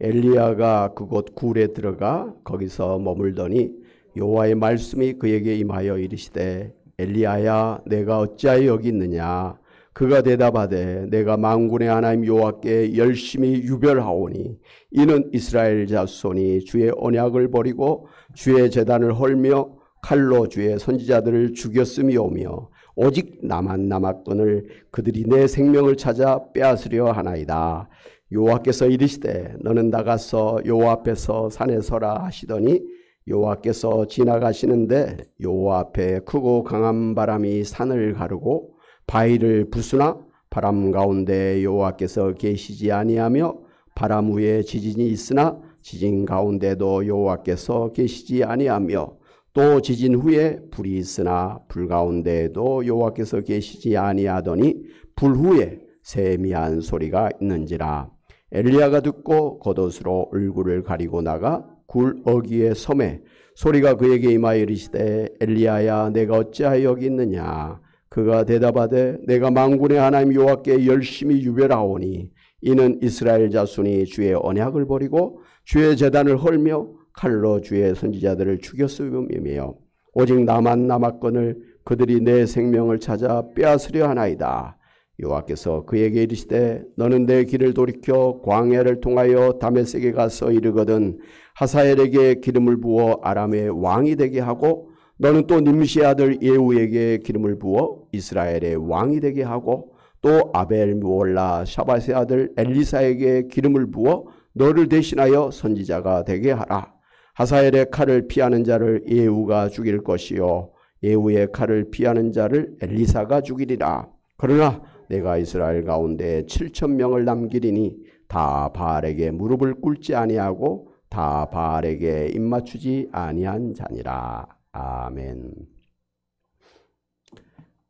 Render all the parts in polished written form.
엘리야가 그곳 굴에 들어가 거기서 머물더니 여호와의 말씀이 그에게 임하여 이르시되 엘리야야 내가 어찌하여 여기 있느냐. 그가 대답하되 내가 만군의 하나님 여호와께 열심히 유별하오니 이는 이스라엘 자손이 주의 언약을 버리고 주의 제단을 헐며 칼로 주의 선지자들을 죽였음이오며 오직 나만 남았거늘 그들이 내 생명을 찾아 빼앗으려 하나이다. 여호와께서 이르시되 너는 나가서 여호와 앞에서 산에 서라 하시더니 여호와께서 지나가시는데 여호와 앞에 크고 강한 바람이 산을 가르고 바위를 부수나 바람 가운데 여호와께서 계시지 아니하며 바람 위에 지진이 있으나 지진 가운데도 여호와께서 계시지 아니하며 또 지진 후에 불이 있으나 불 가운데에도 여호와께서 계시지 아니하더니 불 후에 세미한 소리가 있는지라. 엘리야가 듣고 겉옷으로 얼굴을 가리고 나가 굴 어귀의 섬에 소리가 그에게 임하여 이르시되 엘리야야 내가 어찌하여 여기 있느냐. 그가 대답하되 내가 만군의 하나님 여호와께 열심히 유별하오니 이는 이스라엘 자손이 주의 언약을 버리고 주의 제단을 헐며 칼로 주의 선지자들을 죽였음이며 오직 나만 남았거늘 그들이 내 생명을 찾아 빼앗으려 하나이다. 여호와께서 그에게 이르시되 너는 내 길을 돌이켜 광야를 통하여 다메섹에 가서 이르거든 하사엘에게 기름을 부어 아람의 왕이 되게 하고 너는 또 님시의 아들 예후에게 기름을 부어 이스라엘의 왕이 되게 하고 또 아벨 무올라 샤밧의 아들 엘리사에게 기름을 부어 너를 대신하여 선지자가 되게 하라. 하사엘의 칼을 피하는 자를 예후가 죽일 것이요 예후의 칼을 피하는 자를 엘리사가 죽이리라. 그러나 내가 이스라엘 가운데 7,000명을 남기리니 다 바알에게 무릎을 꿇지 아니하고 다 바알에게 입맞추지 아니한 자니라. 아멘.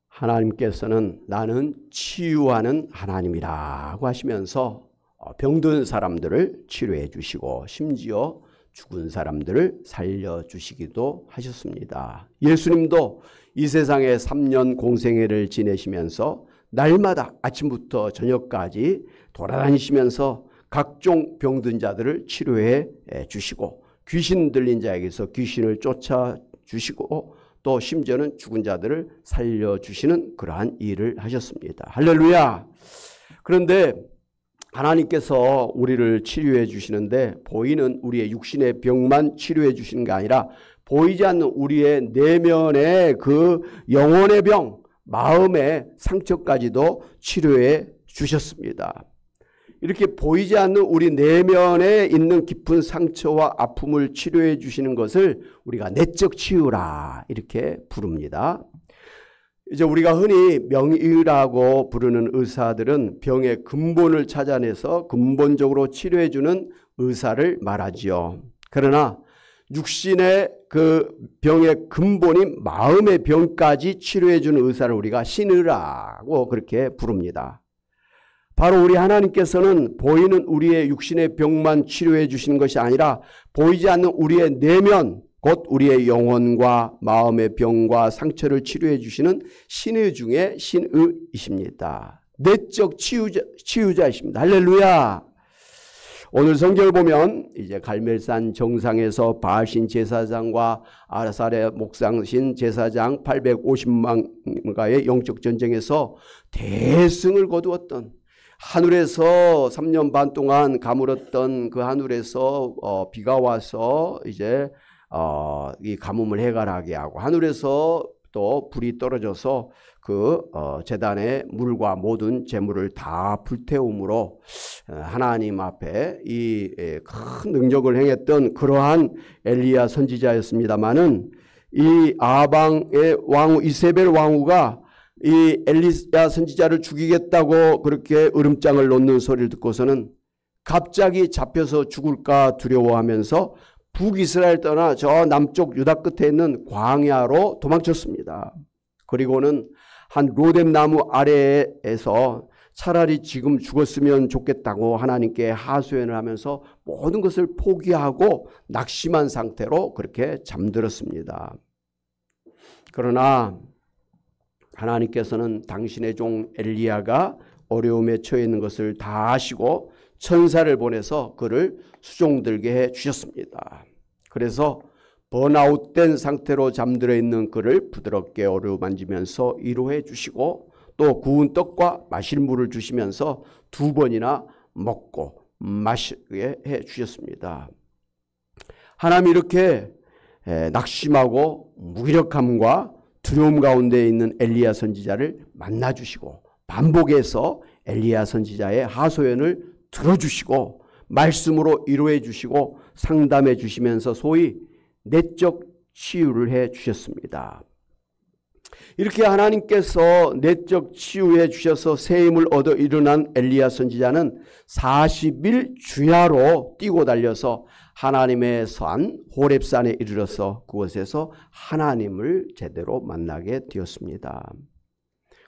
하나님께서는 나는 치유하는 하나님이라고 하시면서 병든 사람들을 치료해 주시고 심지어 죽은 사람들을 살려주시기도 하셨습니다. 예수님도 이 세상에 3년 공생애를 지내시면서 날마다 아침부터 저녁까지 돌아다니시면서 각종 병든 자들을 치료해 주시고 귀신 들린 자에게서 귀신을 쫓아주시고 또 심지어는 죽은 자들을 살려주시는 그러한 일을 하셨습니다. 할렐루야. 그런데 하나님께서 우리를 치료해 주시는데 보이는 우리의 육신의 병만 치료해 주시는 게 아니라 보이지 않는 우리의 내면의 그 영혼의 병, 마음의 상처까지도 치료해 주셨습니다. 이렇게 보이지 않는 우리 내면에 있는 깊은 상처와 아픔을 치료해 주시는 것을 우리가 내적 치유라 이렇게 부릅니다. 이제 우리가 흔히 명의라고 부르는 의사들은 병의 근본을 찾아내서 근본적으로 치료해 주는 의사를 말하지요. 그러나 육신의 그 병의 근본인 마음의 병까지 치료해 주는 의사를 우리가 신의라고 그렇게 부릅니다. 바로 우리 하나님께서는 보이는 우리의 육신의 병만 치료해 주시는 것이 아니라 보이지 않는 우리의 내면 곧 우리의 영혼과 마음의 병과 상처를 치료해 주시는 신의 중에 신의이십니다. 내적 치유자이십니다. 할렐루야. 오늘 성경을 보면 이제 갈멜산 정상에서 바알신 제사장과 아라살의 목상신 제사장 850만가의 영적 전쟁에서 대승을 거두었던 하늘에서 3년 반 동안 가물었던 그 하늘에서 비가 와서 이제 이 가뭄을 해결하게 하고 하늘에서 또 불이 떨어져서 그 제단의 물과 모든 재물을 다 불태움으로 하나님 앞에 이 큰 능력을 행했던 그러한 엘리야 선지자였습니다마는 이 아방의 왕후 이세벨 왕후가 이 엘리야 선지자를 죽이겠다고 그렇게 으름장을 놓는 소리를 듣고서는 갑자기 잡혀서 죽을까 두려워하면서 북이스라엘 떠나 저 남쪽 유다 끝에 있는 광야로 도망쳤습니다. 그리고는 한 로뎀 나무 아래에서 차라리 지금 죽었으면 좋겠다고 하나님께 하소연을 하면서 모든 것을 포기하고 낙심한 상태로 그렇게 잠들었습니다. 그러나 하나님께서는 당신의 종 엘리야가 어려움에 처해 있는 것을 다 아시고 천사를 보내서 그를 수종들게 해 주셨습니다. 그래서 번아웃된 상태로 잠들어 있는 그를 부드럽게 어루만지면서 위로해 주시고 또 구운 떡과 마실 물을 주시면서 2번이나 먹고 마시게 해 주셨습니다. 하나님이 이렇게 낙심하고 무기력함과 두려움 가운데 있는 엘리야 선지자를 만나주시고 반복해서 엘리야 선지자의 하소연을 들어주시고 말씀으로 위로해 주시고 상담해 주시면서 소위 내적 치유를 해 주셨습니다. 이렇게 하나님께서 내적 치유해 주셔서 새 힘을 얻어 일어난 엘리야 선지자는 40일 주야로 뛰고 달려서 하나님의 산 호렙산에 이르러서 그곳에서 하나님을 제대로 만나게 되었습니다.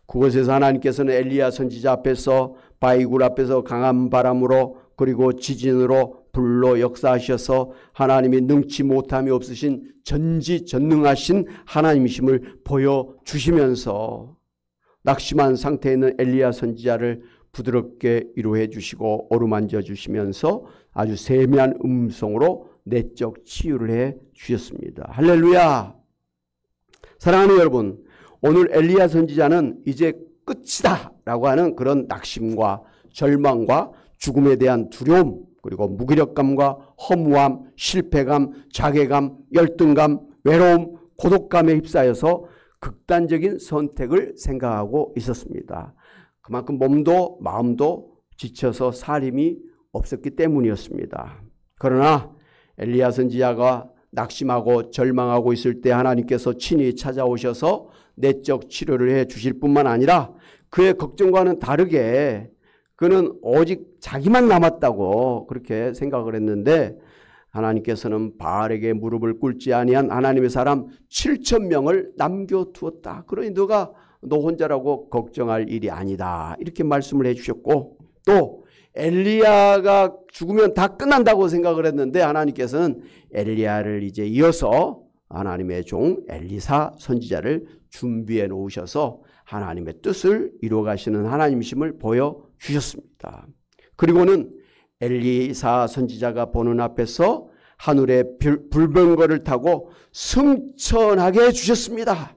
그곳에서 하나님께서는 엘리야 선지자 앞에서 바위굴 앞에서 강한 바람으로 그리고 지진으로 불로 역사하셔서 하나님이 능치 못함이 없으신 전지전능하신 하나님이심을 보여주시면서 낙심한 상태에 있는 엘리야 선지자를 부드럽게 위로해 주시고 어루만져 주시면서 아주 세미한 음성으로 내적 치유를 해 주셨습니다. 할렐루야. 사랑하는 여러분, 오늘 엘리야 선지자는 이제 끝이다 라고 하는 그런 낙심과 절망과 죽음에 대한 두려움 그리고 무기력감과 허무함, 실패감, 자괴감, 열등감, 외로움, 고독감에 휩싸여서 극단적인 선택을 생각하고 있었습니다. 그만큼 몸도 마음도 지쳐서 살 힘이 없었기 때문이었습니다. 그러나 엘리야 선지자가 낙심하고 절망하고 있을 때 하나님께서 친히 찾아오셔서 내적 치료를 해 주실 뿐만 아니라 그의 걱정과는 다르게 그는 오직 자기만 남았다고 그렇게 생각을 했는데 하나님께서는 바알에게 무릎을 꿇지 아니한 하나님의 사람 7,000명을 남겨두었다. 그러니 너 혼자라고 걱정할 일이 아니다. 이렇게 말씀을 해 주셨고 또 엘리야가 죽으면 다 끝난다고 생각을 했는데 하나님께서는 엘리야를 이제 이어서 하나님의 종 엘리사 선지자를 준비해 놓으셔서 하나님의 뜻을 이루어 가시는 하나님이심을 보여주셨습니다. 그리고는 엘리사 선지자가 보는 앞에서 하늘의 불병거를 타고 승천하게 해주셨습니다.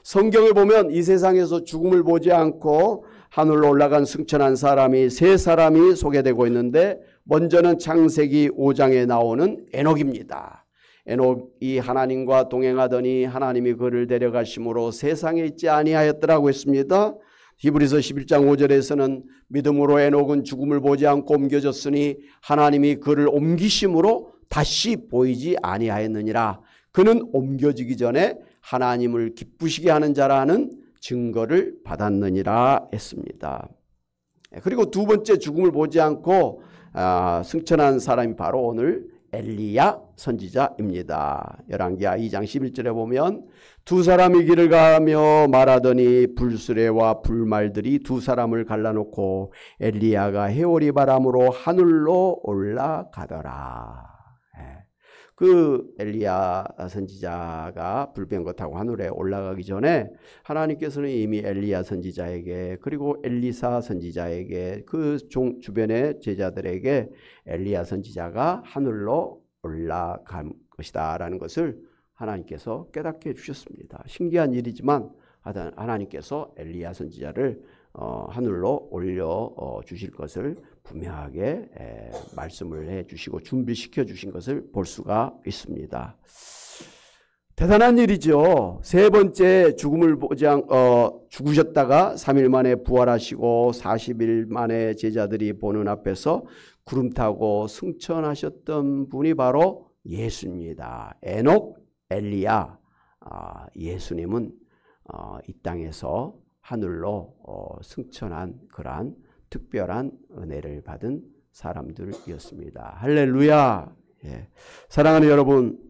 성경을 보면 이 세상에서 죽음을 보지 않고 하늘로 올라간 승천한 사람이 3사람이 소개되고 있는데 먼저는 창세기 5장에 나오는 에녹입니다. 에녹이 하나님과 동행하더니 하나님이 그를 데려가심으로 세상에 있지 아니하였더라고 했습니다. 히브리서 11장 5절에서는 믿음으로 에녹은 죽음을 보지 않고 옮겨졌으니 하나님이 그를 옮기심으로 다시 보이지 아니하였느니라. 그는 옮겨지기 전에 하나님을 기쁘시게 하는 자라는 증거를 받았느니라 했습니다. 그리고 2번째 죽음을 보지 않고 승천한 사람이 바로 오늘 엘리야 선지자입니다. 열왕기하 2장 11절에 보면 2사람이 길을 가며 말하더니 불수레와 불말들이 2사람을 갈라놓고 엘리야가 해오리 바람으로 하늘로 올라가더라. 그 엘리야 선지자가 불병거 타고 하늘에 올라가기 전에 하나님께서는 이미 엘리야 선지자에게 그리고 엘리사 선지자에게 그 주변의 제자들에게 엘리야 선지자가 하늘로 올라갈 것이다 라는 것을 하나님께서 깨닫게 해주셨습니다. 신기한 일이지만 하나님께서 엘리야 선지자를 하늘로 올려 주실 것을 분명하게 말씀을 해 주시고 준비시켜 주신 것을 볼 수가 있습니다. 대단한 일이죠. 3번째 죽음을 보지 죽으셨다가 3일 만에 부활하시고 40일 만에 제자들이 보는 앞에서 구름 타고 승천하셨던 분이 바로 예수입니다. 에녹, 엘리야, 예수님은 이 땅에서 하늘로 승천한 그러한 특별한 은혜를 받은 사람들이었습니다. 할렐루야. 예. 사랑하는 여러분,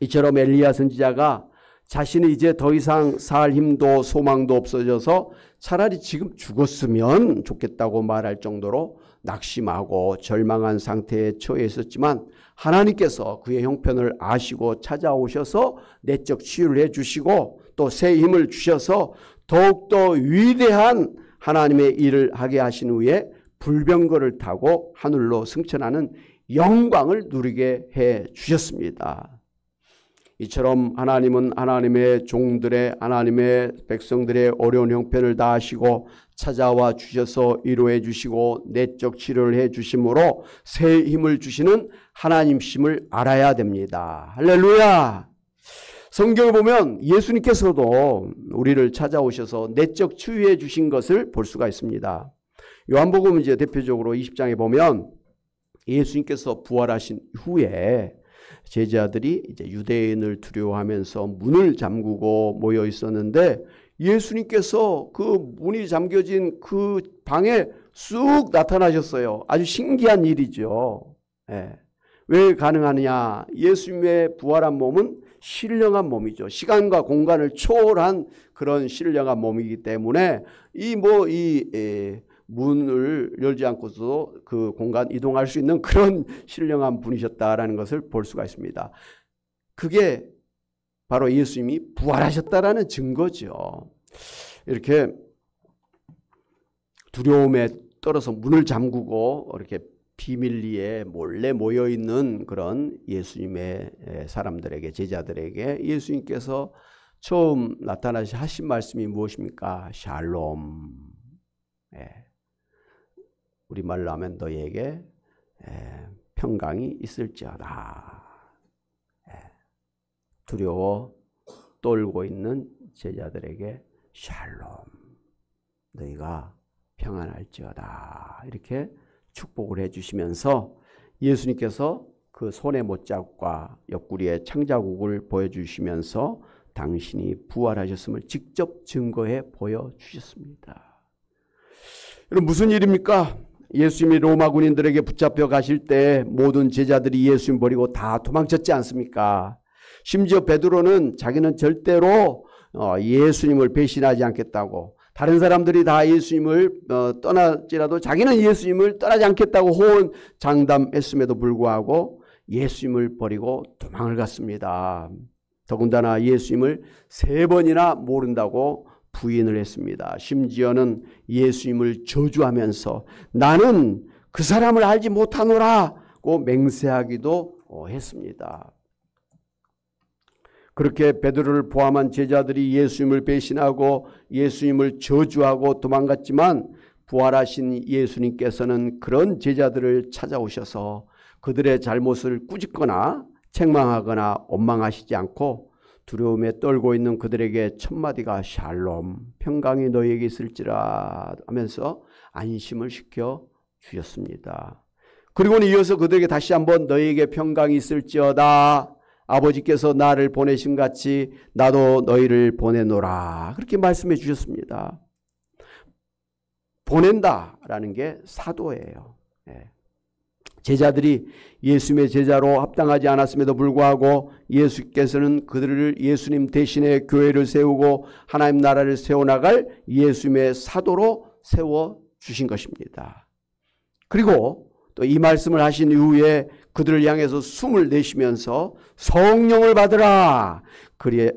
이처럼 엘리야 선지자가 자신이 이제 더 이상 살 힘도 소망도 없어져서 차라리 지금 죽었으면 좋겠다고 말할 정도로 낙심하고 절망한 상태에 처해 있었지만 하나님께서 그의 형편을 아시고 찾아오셔서 내적 치유를 해주시고 또 새 힘을 주셔서 더욱더 위대한 하나님의 일을 하게 하신 후에 불병거를 타고 하늘로 승천하는 영광을 누리게 해 주셨습니다. 이처럼 하나님은 하나님의 종들의 하나님의 백성들의 어려운 형편을 다하시고 찾아와 주셔서 위로해 주시고 내적 치료를 해 주심으로 새 힘을 주시는 하나님심을 알아야 됩니다. 할렐루야. 성경을 보면 예수님께서도 우리를 찾아오셔서 내적 치유해 주신 것을 볼 수가 있습니다. 요한복음 이제 대표적으로 20장에 보면 예수님께서 부활하신 후에 제자들이 이제 유대인을 두려워하면서 문을 잠그고 모여 있었는데 예수님께서 그 문이 잠겨진 그 방에 쑥 나타나셨어요. 아주 신기한 일이죠. 예. 왜 가능하느냐? 예수님의 부활한 몸은 신령한 몸이죠. 시간과 공간을 초월한 그런 신령한 몸이기 때문에 문을 열지 않고도 그 공간 이동할 수 있는 그런 신령한 분이셨다라는 것을 볼 수가 있습니다. 그게 바로 예수님이 부활하셨다라는 증거죠. 이렇게 두려움에 떨어서 문을 잠그고 이렇게 비밀리에 몰래 모여있는 그런 예수님의 사람들에게 제자들에게 예수님께서 처음 나타나시 하신 말씀이 무엇입니까? 샬롬. 우리말로 하면 너희에게 평강이 있을지어다. 두려워 떨고 있는 제자들에게 샬롬, 너희가 평안할지어다. 이렇게 축복을 해주시면서 예수님께서 그 손의 못자국과 옆구리의 창자국을 보여주시면서 당신이 부활하셨음을 직접 증거해 보여주셨습니다. 여러분, 무슨 일입니까? 예수님이 로마 군인들에게 붙잡혀 가실 때 모든 제자들이 예수님 버리고 다 도망쳤지 않습니까? 심지어 베드로는 자기는 절대로 예수님을 배신하지 않겠다고, 다른 사람들이 다 예수님을 떠날지라도 자기는 예수님을 떠나지 않겠다고 호언장담했음에도 불구하고 예수님을 버리고 도망을 갔습니다. 더군다나 예수님을 3번이나 모른다고 부인을 했습니다. 심지어는 예수님을 저주하면서 나는 그 사람을 알지 못하노라고 맹세하기도 했습니다. 그렇게 베드로를 포함한 제자들이 예수님을 배신하고 예수님을 저주하고 도망갔지만 부활하신 예수님께서는 그런 제자들을 찾아오셔서 그들의 잘못을 꾸짖거나 책망하거나 원망하시지 않고 두려움에 떨고 있는 그들에게 첫마디가 샬롬, 평강이 너희에게 있을지라 하면서 안심을 시켜 주셨습니다. 그리고는 이어서 그들에게 다시 한번 너희에게 평강이 있을지어다. 아버지께서 나를 보내신 같이 나도 너희를 보내노라. 그렇게 말씀해 주셨습니다. 보낸다라는 게 사도예요. 제자들이 예수님의 제자로 합당하지 않았음에도 불구하고 예수께서는 그들을 예수님 대신에 교회를 세우고 하나님 나라를 세워나갈 예수님의 사도로 세워주신 것입니다. 그리고 또 이 말씀을 하신 이후에 그들을 향해서 숨을 내쉬면서 성령을 받으라. 그리에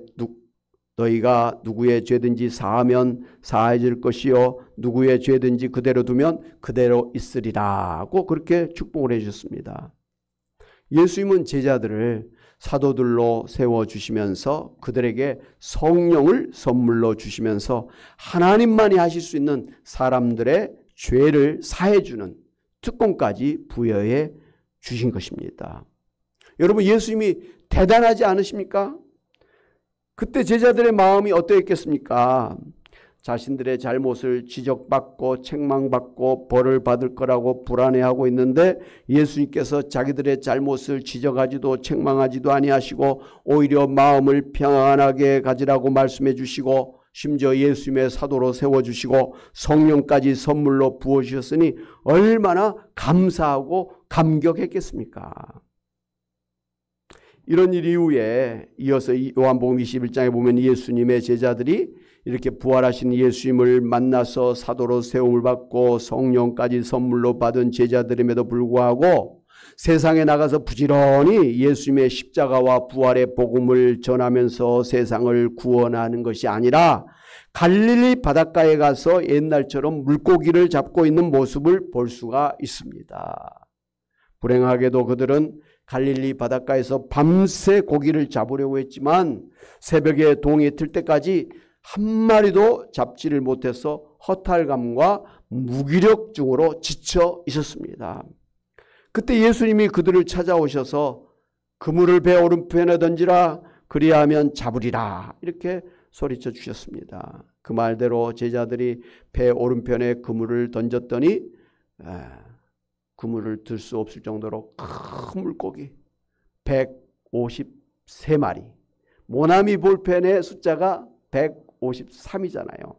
너희가 누구의 죄든지 사하면 사해질 것이요 누구의 죄든지 그대로 두면 그대로 있으리라고 그렇게 축복을 해주셨습니다. 예수님은 제자들을 사도들로 세워주시면서 그들에게 성령을 선물로 주시면서 하나님만이 하실 수 있는 사람들의 죄를 사해주는 특권까지 부여해 주신 것입니다. 여러분, 예수님이 대단하지 않으십니까? 그때 제자들의 마음이 어떠했겠습니까? 자신들의 잘못을 지적받고 책망받고 벌을 받을 거라고 불안해하고 있는데 예수님께서 자기들의 잘못을 지적하지도 책망하지도 아니하시고 오히려 마음을 평안하게 가지라고 말씀해 주시고 심지어 예수님의 사도로 세워주시고 성령까지 선물로 부어주셨으니 얼마나 감사하고 감격했겠습니까? 이런 일 이후에 이어서 요한복음 21장에 보면 예수님의 제자들이 이렇게 부활하신 예수님을 만나서 사도로 세움을 받고 성령까지 선물로 받은 제자들임에도 불구하고 세상에 나가서 부지런히 예수님의 십자가와 부활의 복음을 전하면서 세상을 구원하는 것이 아니라 갈릴리 바닷가에 가서 옛날처럼 물고기를 잡고 있는 모습을 볼 수가 있습니다. 불행하게도 그들은 갈릴리 바닷가에서 밤새 고기를 잡으려고 했지만 새벽에 동이 틀 때까지 한 마리도 잡지를 못해서 허탈감과 무기력증으로 지쳐 있었습니다. 그때 예수님이 그들을 찾아오셔서 그물을 배 오른편에 던지라 그리하면 잡으리라 이렇게 소리쳐 주셨습니다. 그 말대로 제자들이 배 오른편에 그물을 던졌더니 그물을 들 수 없을 정도로 큰 물고기 153마리, 모나미 볼펜의 숫자가 153이잖아요.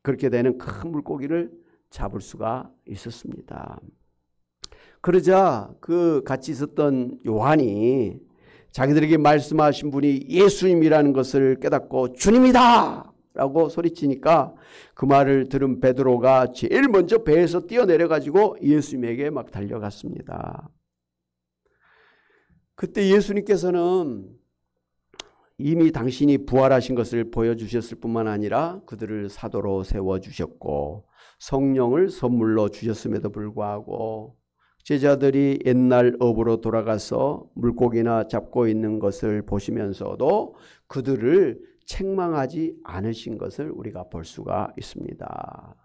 그렇게 되는 큰 물고기를 잡을 수가 있었습니다. 그러자 그 같이 있었던 요한이 자기들에게 말씀하신 분이 예수님이라는 것을 깨닫고 주님이다! 라고 소리치니까 그 말을 들은 베드로가 제일 먼저 배에서 뛰어내려가지고 예수님에게 막 달려갔습니다. 그때 예수님께서는 이미 당신이 부활하신 것을 보여주셨을 뿐만 아니라 그들을 사도로 세워주셨고 성령을 선물로 주셨음에도 불구하고 제자들이 옛날 업으로 돌아가서 물고기나 잡고 있는 것을 보시면서도 그들을 책망하지 않으신 것을 우리가 볼 수가 있습니다.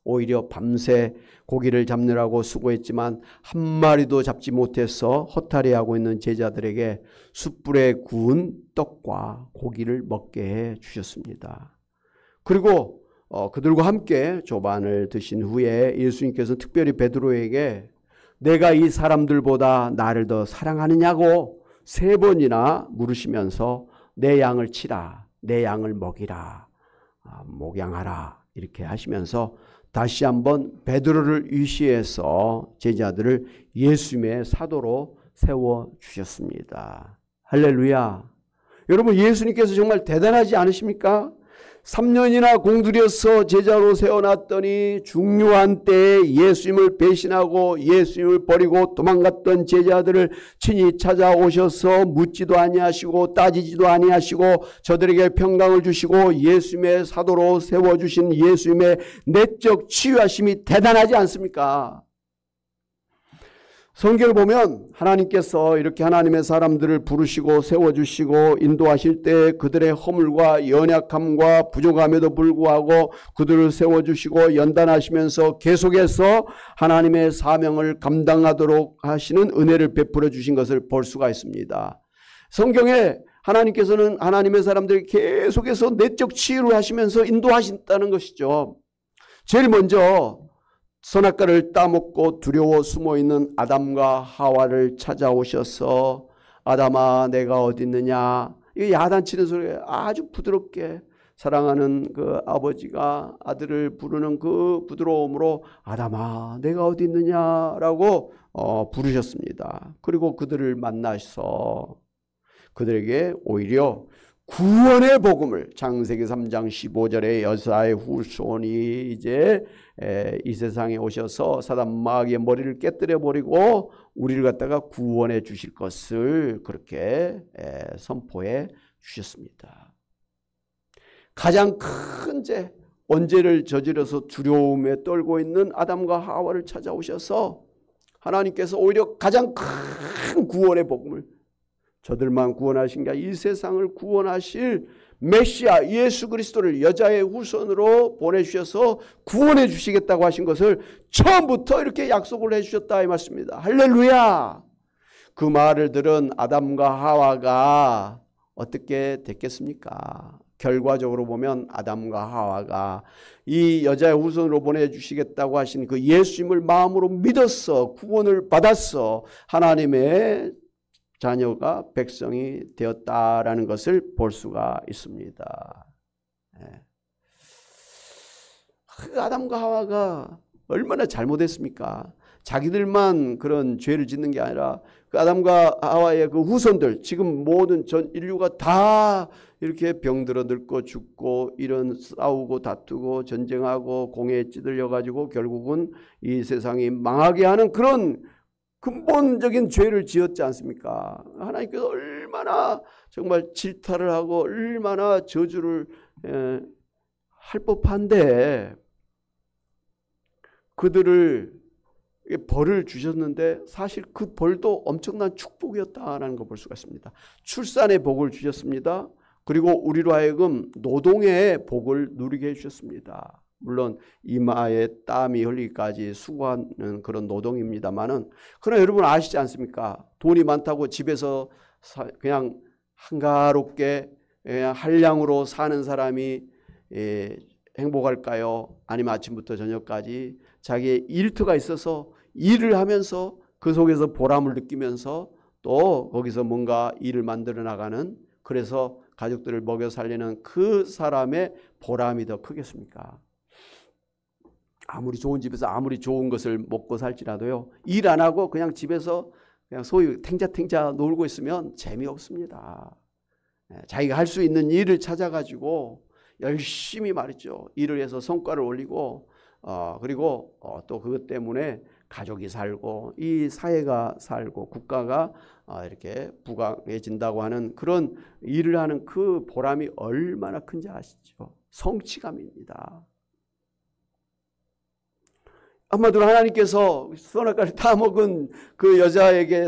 오히려 밤새 고기를 잡느라고 수고했지만 한 마리도 잡지 못해서 허탈해하고 있는 제자들에게 숯불에 구운 떡과 고기를 먹게 해 주셨습니다. 그리고 그들과 함께 조반을 드신 후에 예수님께서 특별히 베드로에게 내가 이 사람들보다 나를 더 사랑하느냐고 3번이나 물으시면서 내 양을 치라, 내 양을 먹이라, 목양하라 이렇게 하시면서 다시 한번 베드로를 위시해서 제자들을 예수님의 사도로 세워주셨습니다. 할렐루야. 여러분 예수님께서 정말 대단하지 않으십니까? 3년이나 공들여서 제자로 세워놨더니 중요한 때에 예수님을 배신하고 예수님을 버리고 도망갔던 제자들을 친히 찾아오셔서 묻지도 아니하시고 따지지도 아니하시고 저들에게 평강을 주시고 예수님의 사도로 세워주신 예수님의 내적 치유하심이 대단하지 않습니까? 성경을 보면 하나님께서 이렇게 하나님의 사람들을 부르시고 세워주시고 인도하실 때 그들의 허물과 연약함과 부족함에도 불구하고 그들을 세워주시고 연단하시면서 계속해서 하나님의 사명을 감당하도록 하시는 은혜를 베풀어 주신 것을 볼 수가 있습니다. 성경에 하나님께서는 하나님의 사람들이 계속해서 내적 치유를 하시면서 인도하신다는 것이죠. 제일 먼저 선악과를 따먹고 두려워 숨어있는 아담과 하와를 찾아오셔서 아담아 내가 어디 있느냐, 이 야단치는 소리가 아주 부드럽게 사랑하는 그 아버지가 아들을 부르는 그 부드러움으로 아담아 내가 어디 있느냐라고 부르셨습니다. 그리고 그들을 만나서 그들에게 오히려 구원의 복음을 창세기 3장 15절에 여사의 후손이 이제 이 세상에 오셔서 사단 마귀의 머리를 깨뜨려 버리고 우리를 갖다가 구원해 주실 것을 그렇게 선포해 주셨습니다. 가장 큰 죄, 언제를 저질러서 두려움에 떨고 있는 아담과 하와를 찾아오셔서 하나님께서 오히려 가장 큰 구원의 복음을 저들만 구원하신 게 이 세상을 구원하실 메시아 예수 그리스도를 여자의 후손으로 보내주셔서 구원해 주시겠다고 하신 것을 처음부터 이렇게 약속을 해주셨다 이 말씀입니다. 할렐루야. 그 말을 들은 아담과 하와가 어떻게 됐겠습니까? 결과적으로 보면 아담과 하와가 이 여자의 후손으로 보내주시겠다고 하신 그 예수님을 마음으로 믿었어, 구원을 받았어, 하나님의 자녀가 백성이 되었다라는 것을 볼 수가 있습니다. 아담과 하와가 얼마나 잘못했습니까? 자기들만 그런 죄를 짓는 게 아니라 그 아담과 하와의 그 후손들, 지금 모든 전 인류가 다 이렇게 병들어 늙고 죽고 이런 싸우고 다투고 전쟁하고 공해에 찌들려 가지고 결국은 이 세상이 망하게 하는 그런 근본적인 죄를 지었지 않습니까? 하나님께서 얼마나 정말 질타를 하고 얼마나 저주를 할 법한데 그들을 벌을 주셨는데 사실 그 벌도 엄청난 축복이었다라는 걸 볼 수가 있습니다. 출산의 복을 주셨습니다. 그리고 우리로 하여금 노동의 복을 누리게 해주셨습니다. 물론 이마에 땀이 흘리기까지 수고하는 그런 노동입니다만은, 그러나 여러분 아시지 않습니까? 돈이 많다고 집에서 그냥 한가롭게 한량으로 사는 사람이 행복할까요? 아니면 아침부터 저녁까지 자기의 일터가 있어서 일을 하면서 그 속에서 보람을 느끼면서 또 거기서 뭔가 일을 만들어 나가는, 그래서 가족들을 먹여 살리는 그 사람의 보람이 더 크겠습니까? 아무리 좋은 집에서 아무리 좋은 것을 먹고 살지라도요, 일 안 하고 그냥 집에서 그냥 소위 탱자탱자 놀고 있으면 재미없습니다. 자기가 할 수 있는 일을 찾아가지고 열심히 말이죠, 일을 해서 성과를 올리고 그리고 또 그것 때문에 가족이 살고 이 사회가 살고 국가가 이렇게 부강해진다고 하는 그런 일을 하는 그 보람이 얼마나 큰지 아시죠? 성취감입니다. 한마디로 하나님께서 선악과를 다 먹은 그 여자에게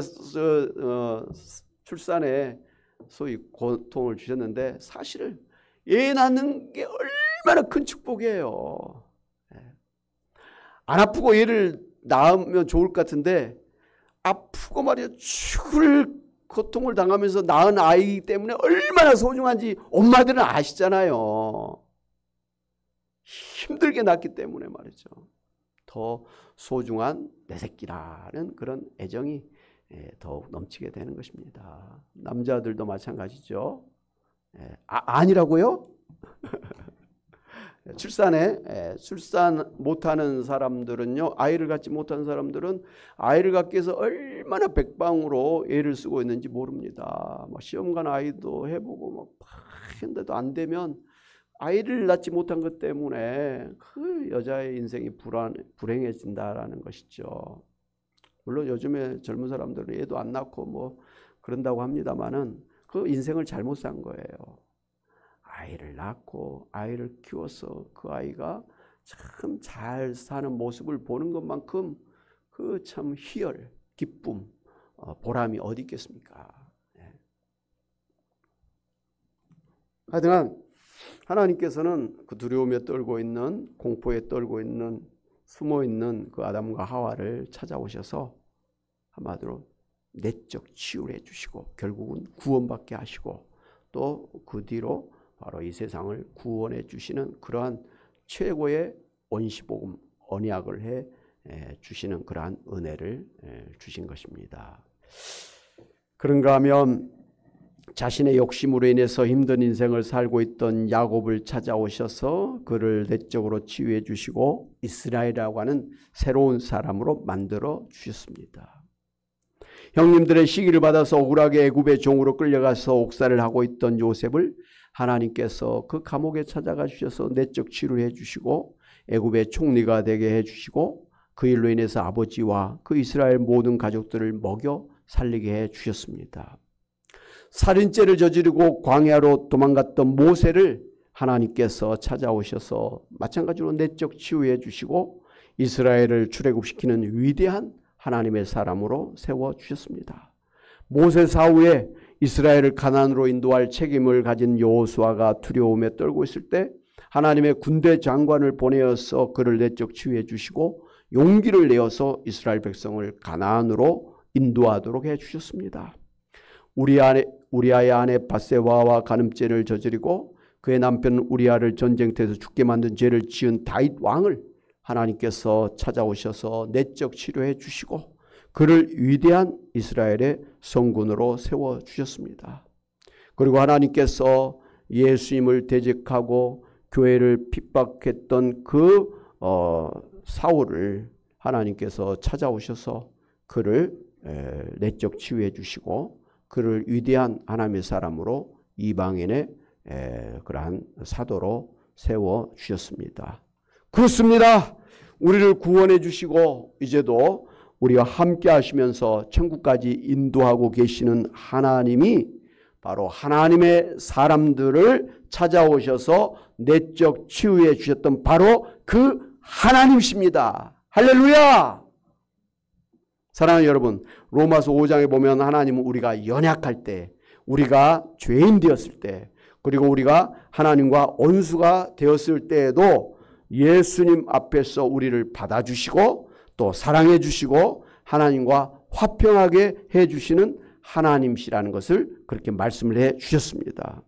출산에 소위 고통을 주셨는데 사실은 애 낳는 게 얼마나 큰 축복이에요. 안 아프고 얘를 낳으면 좋을 것 같은데 아프고 말이야 죽을 고통을 당하면서 낳은 아이이기 때문에 얼마나 소중한지 엄마들은 아시잖아요. 힘들게 낳기 때문에 말이죠. 더 소중한 내 새끼라는 그런 애정이 더욱 넘치게 되는 것입니다. 남자들도 마찬가지죠. 아니라고요? 출산 못하는 사람들은요, 아이를 갖지 못하는 사람들은 아이를 갖기 위해서 얼마나 백방으로 애를 쓰고 있는지 모릅니다. 시험 간 아이도 해보고 했는데도 안 되면 아이를 낳지 못한 것 때문에 그 여자의 인생이 불행해진다라는 것이죠. 물론 요즘에 젊은 사람들은 애도 안 낳고 그런다고 합니다만은 그 인생을 잘못 산 거예요. 아이를 낳고 아이를 키워서 그 아이가 참 잘 사는 모습을 보는 것만큼 그 참 희열, 기쁨, 보람이 어디 있겠습니까? 하여간 하나님께서는 그 두려움에 떨고 있는, 공포에 떨고 있는, 숨어 있는 그 아담과 하와를 찾아오셔서 한마디로 내적 치유를 해주시고 결국은 구원받게 하시고 또 그 뒤로 바로 이 세상을 구원해 주시는 그러한 최고의 원시복음 언약을 해 주시는 그러한 은혜를 주신 것입니다. 그런가 하면 자신의 욕심으로 인해서 힘든 인생을 살고 있던 야곱을 찾아오셔서 그를 내적으로 치유해 주시고 이스라엘이라고 하는 새로운 사람으로 만들어 주셨습니다. 형님들의 시기를 받아서 억울하게 애굽의 종으로 끌려가서 옥살을 하고 있던 요셉을 하나님께서 그 감옥에 찾아가 주셔서 내적 치유를 해주시고 애굽의 총리가 되게 해주시고 그 일로 인해서 아버지와 그 이스라엘 모든 가족들을 먹여 살리게 해주셨습니다. 살인죄를 저지르고 광야로 도망갔던 모세를 하나님께서 찾아오셔서 마찬가지로 내적 치유해 주시고 이스라엘을 출애굽시키는 위대한 하나님의 사람으로 세워주셨습니다. 모세 사후에 이스라엘을 가나안으로 인도할 책임을 가진 여호수아가 두려움에 떨고 있을 때 하나님의 군대 장관을 보내어서 그를 내적 치유해 주시고 용기를 내어서 이스라엘 백성을 가나안으로 인도하도록 해주셨습니다. 우리아의 아내 밧세바와 간음죄를 저지르고 그의 남편 우리아를 전쟁터에서 죽게 만든 죄를 지은 다윗 왕을 하나님께서 찾아오셔서 내적 치료해 주시고 그를 위대한 이스라엘의 성군으로 세워주셨습니다. 그리고 하나님께서 예수님을 대적하고 교회를 핍박했던 그 사울을 하나님께서 찾아오셔서 그를 내적 치유해 주시고 그를 위대한 하나님의 사람으로 이방인의 그러한 사도로 세워 주셨습니다. 그렇습니다. 우리를 구원해 주시고 이제도 우리와 함께 하시면서 천국까지 인도하고 계시는 하나님이 바로 하나님의 사람들을 찾아오셔서 내적 치유해 주셨던 바로 그 하나님이십니다. 할렐루야! 사랑하는 여러분, 로마서 5장에 보면 하나님은 우리가 연약할 때, 우리가 죄인 되었을 때, 그리고 우리가 하나님과 원수가 되었을 때에도 예수님 앞에서 우리를 받아주시고 또 사랑해 주시고 하나님과 화평하게 해주시는 하나님이시라는 것을 그렇게 말씀을 해 주셨습니다.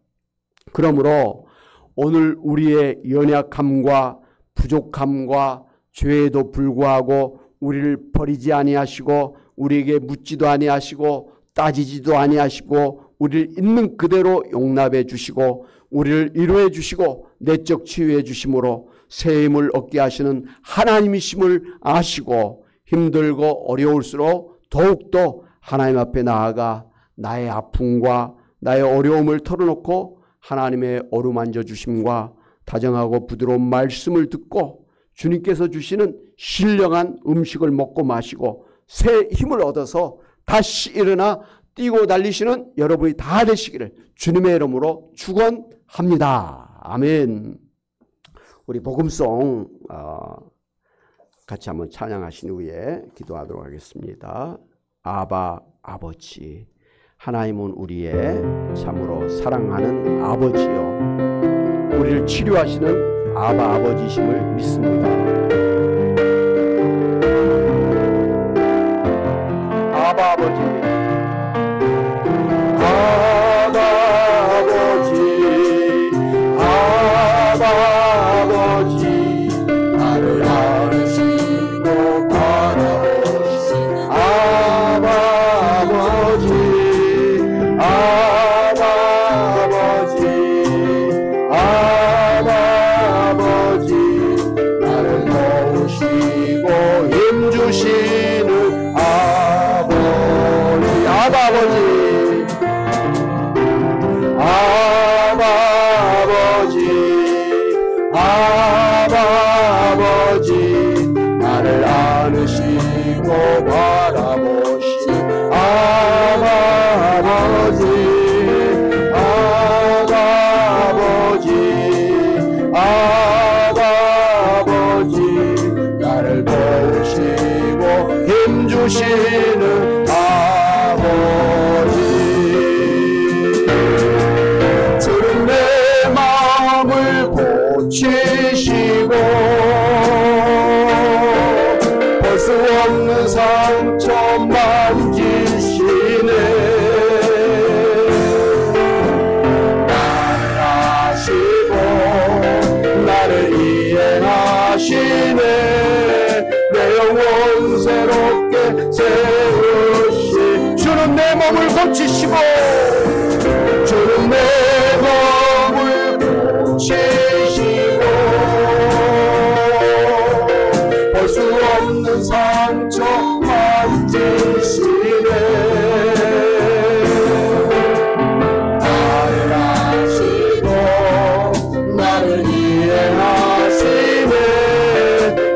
그러므로 오늘 우리의 연약함과 부족함과 죄에도 불구하고 우리를 버리지 아니하시고 우리에게 묻지도 아니하시고 따지지도 아니하시고 우리를 있는 그대로 용납해 주시고 우리를 위로해 주시고 내적 치유해 주심으로 새 힘을 얻게 하시는 하나님이심을 아시고 힘들고 어려울수록 더욱더 하나님 앞에 나아가 나의 아픔과 나의 어려움을 털어놓고 하나님의 어루만져 주심과 다정하고 부드러운 말씀을 듣고 주님께서 주시는 신령한 음식을 먹고 마시고 새 힘을 얻어서 다시 일어나 뛰고 달리시는 여러분이 다 되시기를 주님의 이름으로 축원합니다. 아멘. 우리 복음송 같이 한번 찬양하신 후에 기도하도록 하겠습니다. 아바 아버지, 하나님은 우리의 참으로 사랑하는 아버지요, 우리를 치료하시는 아바 아버지심을 믿습니다. 아바 아버지, 아바 아버지, 아바 아버지, 나를 안으시고 바라보시는 아바 아버지, 아바 아버지, 아바 아버지, 나를 도우시고 힘주시는 아버지, 아바 아버지, 아바 아버지, 아바 아버지, 나를 안으시고 바라보시는 아바 아버지, 아바 아버지, 아바 아버지, 나를 도우시고 힘주시는 아버지. 주는 내 마음을 고치시고 볼 수 없는 상처 만지시네. 나를 아시고 나를 이해하시네. 내 영혼 새롭게 세우시. 주는 내 몸을 고치시고, 주는 내 몸을 고치시고 볼 수 없는 상처 만지시네. 나를 아시고 나를 이해하시네.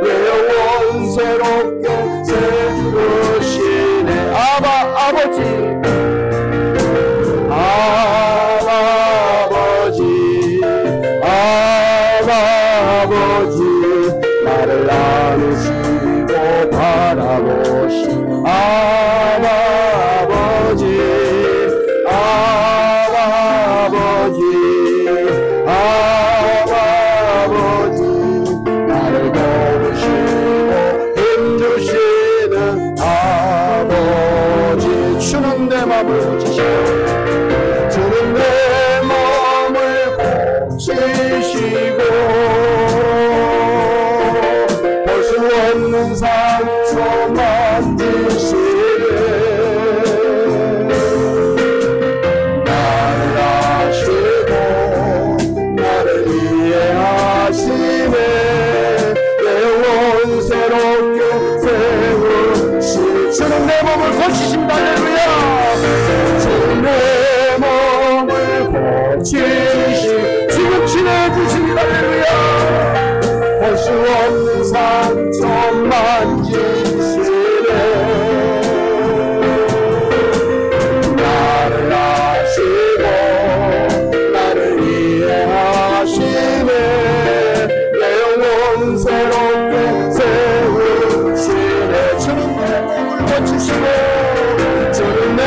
내 영혼 새롭게 세우시네. 아바 아버지, 아바 아버지, 아바 아버지, 나를 안으시고 바라보시 아바 아버지, 아바 아버지, 아바 아버지, 나를 도우시고 힘주시는 아버지. 주는 내 맘을 고치시고, 주는 내 마음을 고치시고 볼 수 없는 상처 만지시네. 나를 아시고 나를 이해하시네. 내 영혼 새롭게 몸을 고치십니다. 할렐루야. 주는 내 몸을 고치시 지금 치료해주십니다. 할렐루야. 볼 수 없는 상처 만지시네. 나를 아시고 나를 이해하시네. 내 영혼 새롭게 세우시네. 주는 내 몸을 고치시고 주는 내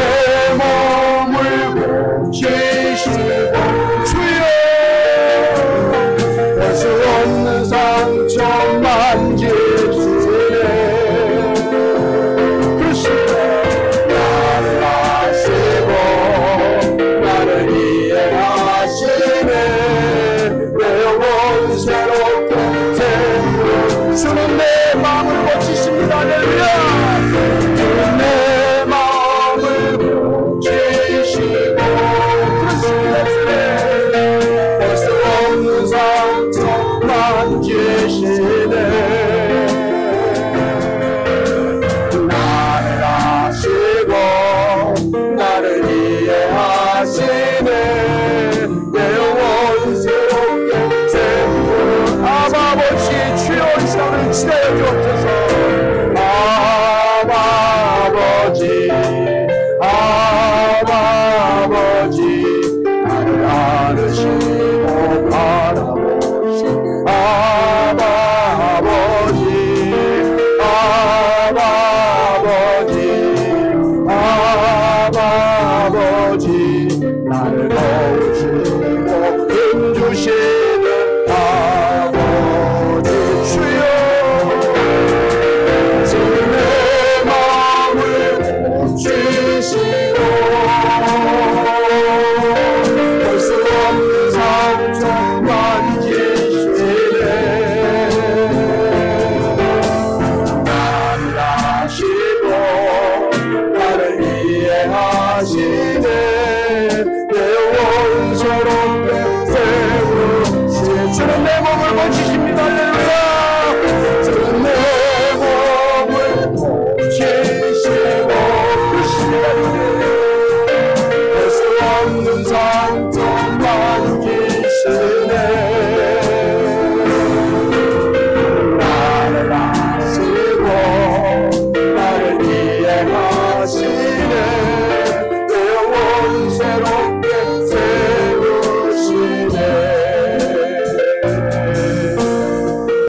몸을 고치시고 주여 볼 수 없는 상처 만지시네. 그렇습니다. 나를 아시고 나를 이해하시네. 내 영혼 새롭게 세우시는 내 마음을 고치십니다. 할렐루야. 주는 내 마음을 고치시고 그렇습니다. 볼 수 없는 상처 만지시네. 나를 아시고 나를 이해하시네. 내 영혼 새롭게 세우고 아버지 주여 이 시간을 치료해 주옵소서. 아버지 나를 안으시고 바라보시고 아버지 나를 도우시고 힘주시는 아버지 주여 지금 내 마음을 고치시고 볼 수 없는 상처 만지시네. 나를 아시고 나를 이해하시네. 내 영혼 새롭게 세우시네. 주는 내 몸을 고치십니다. 할렐루야. 주는 내 몸을 고치시고 그렇습니다. 볼 수 없는 상처 만지시네.